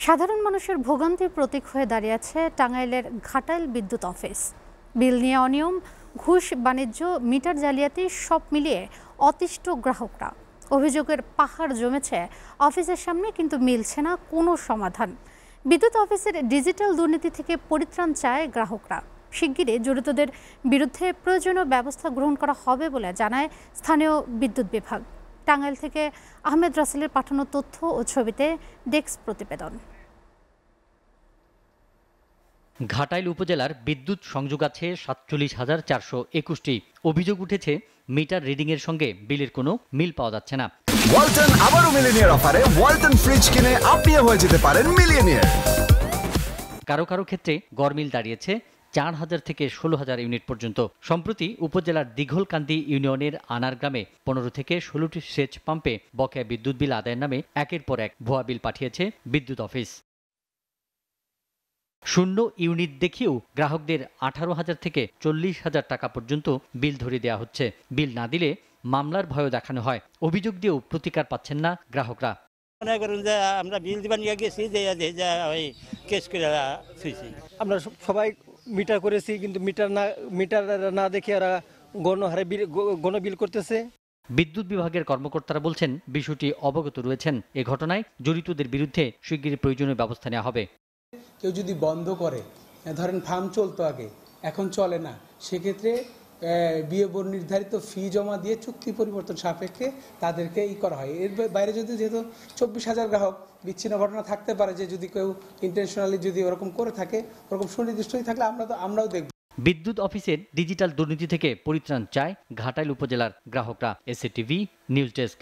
সাধারণ মানুষের ভোগান্তির প্রতীক হয়ে দাঁড়িয়েছে টাঙ্গাইলের ঘাটাইল বিদ্যুৎ অফিস। বিল নিয়ে অনিয়ম, ঘুষ, বাণিজ্য, মিটার জালিয়াতি সব মিলিয়ে অতিষ্ঠ গ্রাহকরা। অভিযোগের পাহাড় জমেছে অফিসের সামনে, কিন্তু মিলছে না কোনো সমাধান। বিদ্যুৎ অফিসের ডিজিটাল দুর্নীতি থেকে পরিত্রাণ চায় গ্রাহকরা। শিগগিরই জড়িতদের বিরুদ্ধে প্রয়োজনীয় ব্যবস্থা গ্রহণ করা হবে বলে জানায় স্থানীয় বিদ্যুৎ বিভাগ। টাঙ্গাইল থেকে আহমেদ রাসেলের পাঠানো তথ্য ও ছবিতে ডেস্ক প্রতিবেদন। ঘাটাইল উপজেলার বিদ্যুৎ সংযোগ আছে ৪৭,৪২১টি। অভিযোগ উঠেছে মিটার রিডিংয়ের সঙ্গে বিলের কোনো মিল পাওয়া যাচ্ছে না। ওয়ালটন আবারও মিলিয়নিয়ার অফারে ওয়ালটন ফ্রিজ কিনে আপনিও হয়ে যেতে পারেন মিলিয়নিয়ার। কারো কারো ক্ষেত্রে গড়মিল দাঁড়িয়েছে ৪,০০০ থেকে ১৬,০০০ ইউনিট পর্যন্ত। সম্প্রতি উপজেলার দীঘলকান্দি ইউনিয়নের আনার গ্রামে ১৫ থেকে ১৬টি সেচ পাম্পে বকেয়া বিদ্যুৎ বিল আদায়ের নামে একের পর এক ভুয়া বিল পাঠিয়েছে বিদ্যুৎ অফিস। শূন্য ইউনিট দেখিয়েও গ্রাহকদের ১৮,০০০ থেকে ৪০,০০০ টাকা পর্যন্ত বিল ধরিয়ে দেওয়া হচ্ছে। বিল না দিলে মামলার ভয়ও দেখানো হয়। অভিযোগ দিয়েও প্রতিকার পাচ্ছেন না গ্রাহকরা। মনে করুন যে আমরা বিল দিবার নিয়ে গেছি, ওই কেস করে থুইছি। আমরা সবাই মিটার করেছি, কিন্তু মিটার না দেখে ওরা গণ বিল করতেছে। বিদ্যুৎ বিভাগের কর্মকর্তারা বলছেন বিষয়টি অবগত রয়েছেন। এ ঘটনায় জড়িতদের বিরুদ্ধে শিগগিরই প্রয়োজনীয় ব্যবস্থা নেওয়া হবে। কেউ যদি বন্ধ করে, ধরেন ফার্ম চলতো আগে, এখন চলে না, সেক্ষেত্রে বিয়ে বোর্ড নির্ধারিত ফি জমা দিয়ে চুক্তি পরিবর্তন সাপেক্ষে তাদেরকে করা হয়। এর বাইরে যদি যেহেতু ২৪,০০০ গ্রাহক, বিচ্ছিন্ন ঘটনা থাকতে পারে যে যদি কেউ ইন্টেনশনালি যদি ওরকম করে থাকে, ওরকম সুনির্দিষ্টই থাকলে আমরাও দেখব। বিদ্যুৎ অফিসের ডিজিটাল দুর্নীতি থেকে পরিত্রাণ চায় ঘাটাইল উপজেলার গ্রাহকরা। SATV news desk.